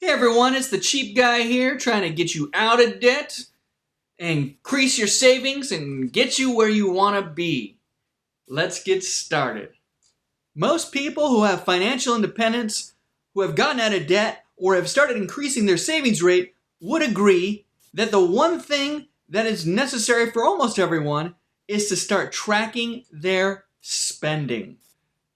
Hey everyone, it's the cheap guy here trying to get you out of debt, increase your savings, and get you where you want to be. Let's get started. Most people who have financial independence, who have gotten out of debt, or have started increasing their savings rate would agree that the one thing that is necessary for almost everyone is to start tracking their spending.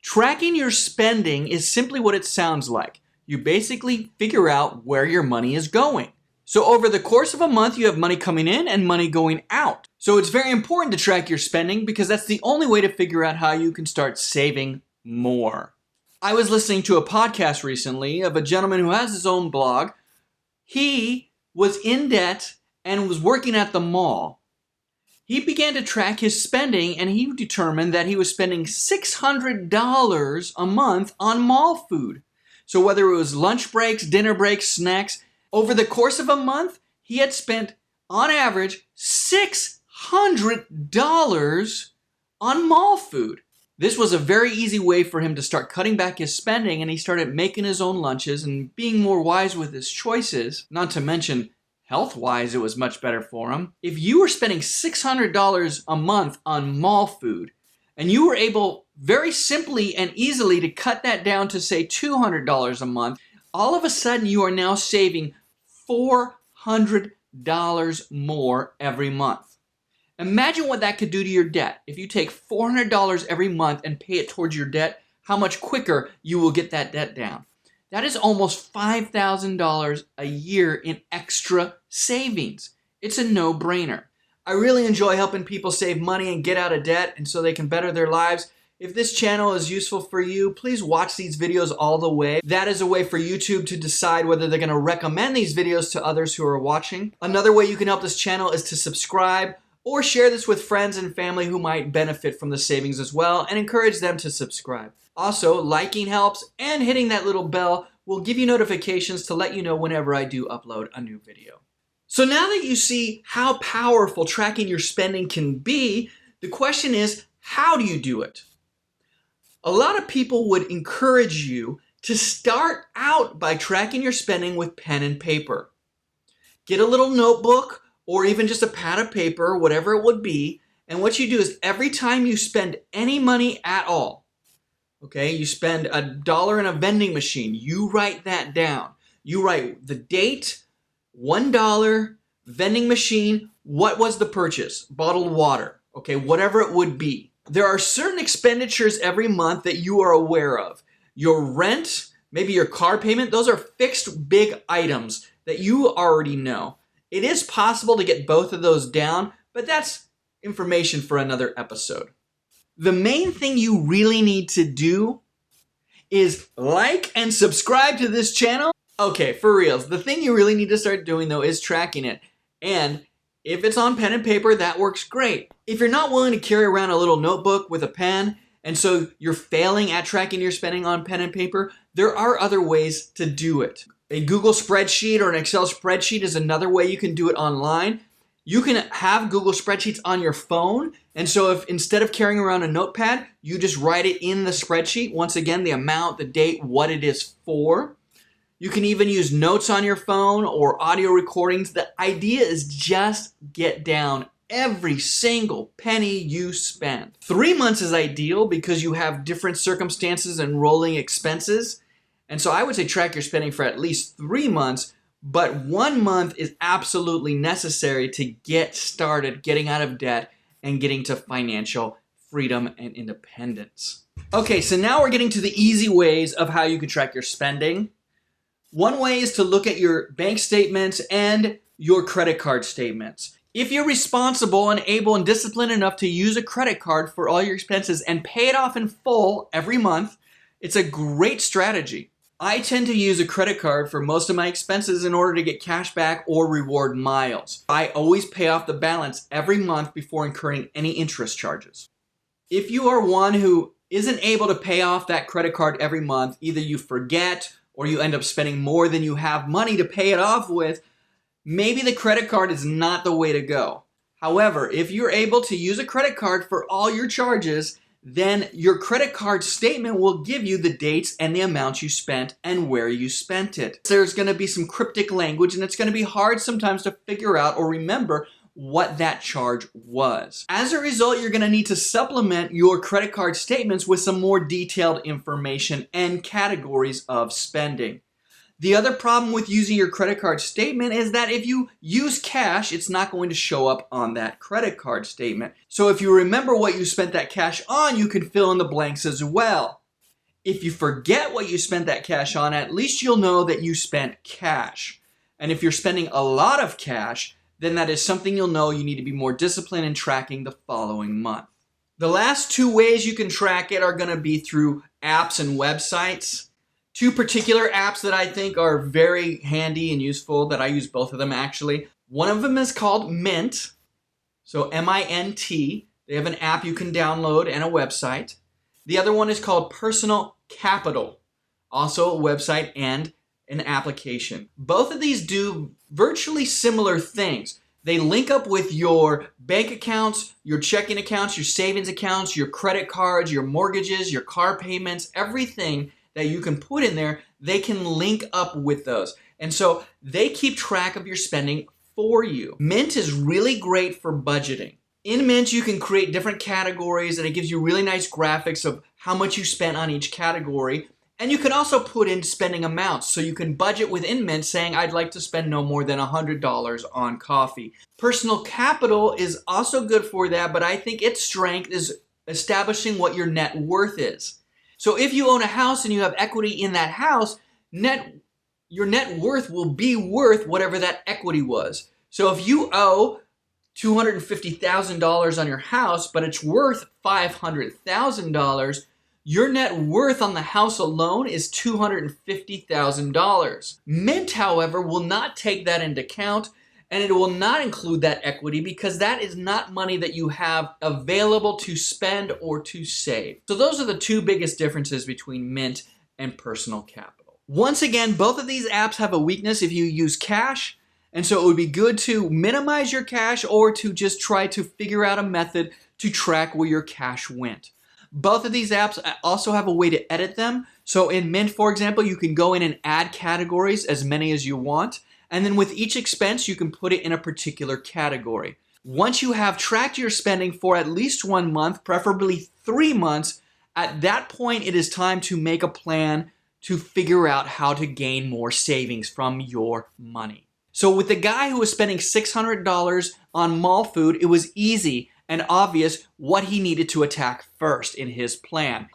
Tracking your spending is simply what it sounds like. You basically figure out where your money is going. So over the course of a month, you have money coming in and money going out. So it's very important to track your spending because that's the only way to figure out how you can start saving more. I was listening to a podcast recently of a gentleman who has his own blog. He was in debt and was working at the mall. He began to track his spending and he determined that he was spending $600 a month on mall food. So whether it was lunch breaks, dinner breaks, snacks, over the course of a month, he had spent, on average, $600 on mall food. This was a very easy way for him to start cutting back his spending, and he started making his own lunches and being more wise with his choices. Not to mention, health-wise, it was much better for him. If you were spending $600 a month on mall food, and you were able very simply and easily to cut that down to say $200 a month, all of a sudden you are now saving $400 more every month. Imagine what that could do to your debt. If you take $400 every month and pay it towards your debt, how much quicker you will get that debt down. That is almost $5,000 a year in extra savings. It's a no-brainer. I really enjoy helping people save money and get out of debt and so they can better their lives. If this channel is useful for you, please watch these videos all the way. That is a way for YouTube to decide whether they're going to recommend these videos to others who are watching. Another way you can help this channel is to subscribe or share this with friends and family who might benefit from the savings as well and encourage them to subscribe. Also, liking helps and hitting that little bell will give you notifications to let you know whenever I do upload a new video. So now that you see how powerful tracking your spending can be, the question is, how do you do it? A lot of people would encourage you to start out by tracking your spending with pen and paper. Get a little notebook or even just a pad of paper, whatever it would be, and what you do is every time you spend any money at all, okay, you spend $1 in a vending machine, you write that down. You write the date, $1, vending machine, what was the purchase? Bottled water, okay, whatever it would be. There are certain expenditures every month that you are aware of. Your rent, maybe your car payment, those are fixed big items that you already know. It is possible to get both of those down, but that's information for another episode. The main thing you really need to do is like and subscribe to this channel. Okay, for reals, the thing you really need to start doing though is tracking it. And if it's on pen and paper, that works great. If you're not willing to carry around a little notebook with a pen, and so you're failing at tracking your spending on pen and paper, there are other ways to do it. A Google spreadsheet or an Excel spreadsheet is another way you can do it online. You can have Google spreadsheets on your phone, and so if instead of carrying around a notepad, you just write it in the spreadsheet. Once again, the amount, the date, what it is for. You can even use notes on your phone or audio recordings. The idea is just get down every single penny you spend. 3 months is ideal because you have different circumstances and rolling expenses. And so I would say track your spending for at least 3 months, but 1 month is absolutely necessary to get started getting out of debt and getting to financial freedom and independence. Okay, so now we're getting to the easy ways of how you can track your spending. One way is to look at your bank statements and your credit card statements. If you're responsible and able and disciplined enough to use a credit card for all your expenses and pay it off in full every month, it's a great strategy. I tend to use a credit card for most of my expenses in order to get cash back or reward miles. I always pay off the balance every month before incurring any interest charges. If you are one who isn't able to pay off that credit card every month, either you forget or you end up spending more than you have money to pay it off with, maybe the credit card is not the way to go. However, if you're able to use a credit card for all your charges, then your credit card statement will give you the dates and the amounts you spent and where you spent it. There's going to be some cryptic language, and it's going to be hard sometimes to figure out or remember what that charge was. As a result, you're going to need to supplement your credit card statements with some more detailed information and categories of spending. The other problem with using your credit card statement is that if you use cash, it's not going to show up on that credit card statement. So if you remember what you spent that cash on, you can fill in the blanks as well. If you forget what you spent that cash on, at least you'll know that you spent cash. And if you're spending a lot of cash, then that is something you'll know you need to be more disciplined in tracking the following month. The last two ways you can track it are going to be through apps and websites. Two particular apps that I think are very handy and useful, that I use both of them actually. One of them is called Mint, so M-I-N-T. They have an app you can download and a website. The other one is called Personal Capital, also a website and an application. Both of these do virtually similar things. They link up with your bank accounts, your checking accounts, your savings accounts, your credit cards, your mortgages, your car payments, everything that you can put in there, they can link up with those. And so they keep track of your spending for you. Mint is really great for budgeting. In Mint, you can create different categories, and it gives you really nice graphics of how much you spent on each category. And you can also put in spending amounts. So you can budget within Mint saying, I'd like to spend no more than $100 on coffee. Personal Capital is also good for that, but I think its strength is establishing what your net worth is. So if you own a house and you have equity in that house, your net worth will be worth whatever that equity was. So if you owe $250,000 on your house, but it's worth $500,000, your net worth on the house alone is $250,000. Mint, however, will not take that into account, and it will not include that equity because that is not money that you have available to spend or to save. So those are the two biggest differences between Mint and Personal Capital. Once again, both of these apps have a weakness if you use cash, and so it would be good to minimize your cash or to just try to figure out a method to track where your cash went. Both of these apps also have a way to edit them. So in Mint, for example, you can go in and add categories, as many as you want. And then with each expense, you can put it in a particular category. Once you have tracked your spending for at least 1 month, preferably 3 months, at that point, it is time to make a plan to figure out how to gain more savings from your money. So with the guy who was spending $600 on mall food, it was easy and obvious what he needed to attack first in his plan.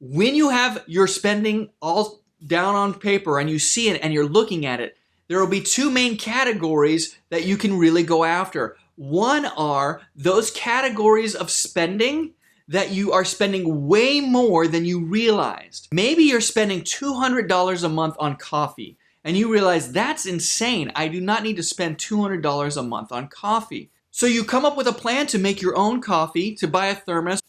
When you have your spending all down on paper and you see it and you're looking at it, there will be two main categories that you can really go after. One are those categories of spending that you are spending way more than you realized. Maybe you're spending $200 a month on coffee and you realize that's insane. I do not need to spend $200 a month on coffee. So you come up with a plan to make your own coffee, to buy a thermos,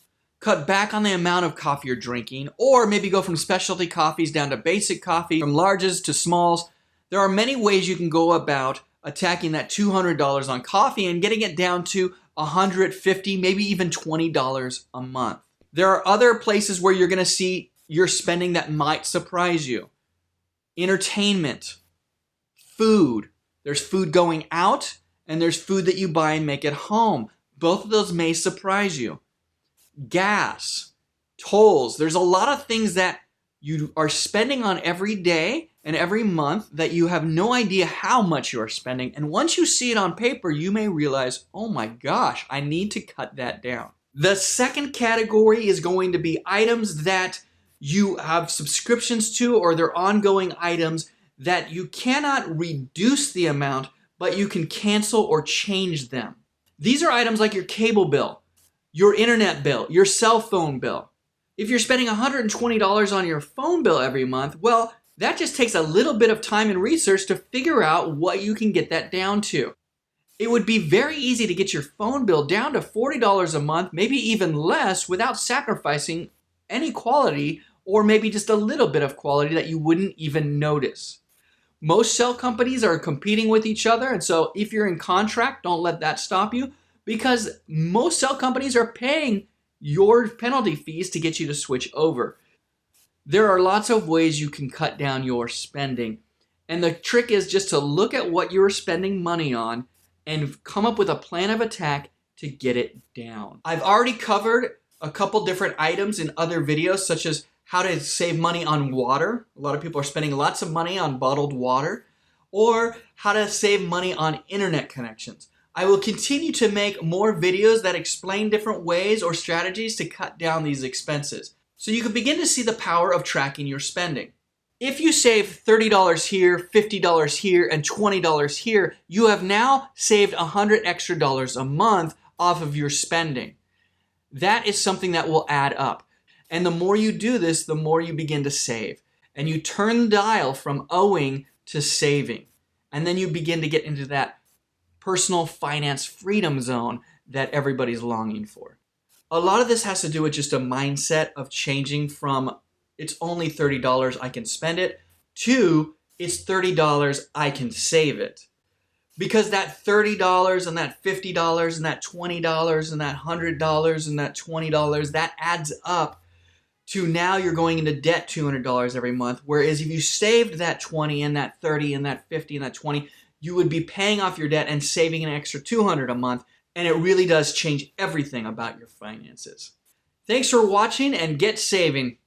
cut back on the amount of coffee you're drinking, or maybe go from specialty coffees down to basic coffee, from larges to smalls. There are many ways you can go about attacking that $200 on coffee and getting it down to $150, maybe even $20 a month. There are other places where you're going to see your spending that might surprise you. Entertainment, food. There's food going out and there's food that you buy and make at home. Both of those may surprise you. Gas, tolls. There's a lot of things that you are spending on every day and every month that you have no idea how much you are spending. And once you see it on paper, you may realize, oh my gosh, I need to cut that down. The second category is going to be items that you have subscriptions to, or they're ongoing items that you cannot reduce the amount, but you can cancel or change them. These are items like your cable bill, your internet bill, your cell phone bill. If you're spending $120 on your phone bill every month, well, that just takes a little bit of time and research to figure out what you can get that down to. It would be very easy to get your phone bill down to $40 a month, maybe even less, without sacrificing any quality or maybe just a little bit of quality that you wouldn't even notice. Most cell companies are competing with each other, and so if you're in contract, don't let that stop you, because most cell companies are paying your penalty fees to get you to switch over. There are lots of ways you can cut down your spending. And the trick is just to look at what you're spending money on and come up with a plan of attack to get it down. I've already covered a couple different items in other videos, such as how to save money on water. A lot of people are spending lots of money on bottled water. Or how to save money on internet connections. I will continue to make more videos that explain different ways or strategies to cut down these expenses, so you can begin to see the power of tracking your spending. If you save $30 here, $50 here, and $20 here, you have now saved $100 extra a month off of your spending. That is something that will add up. And the more you do this, the more you begin to save. And you turn the dial from owing to saving. And then you begin to get into that personal finance freedom zone that everybody's longing for. A lot of this has to do with just a mindset of changing from it's only $30, I can spend it, to it's $30, I can save it. Because that $30 and that $50 and that $20 and that $100 and that $20, that adds up to now you're going into debt $200 every month. Whereas if you saved that 20 and that 30 and that 50 and that 20, you would be paying off your debt and saving an extra $200 a month. And it really does change everything about your finances. Thanks for watching, and get saving.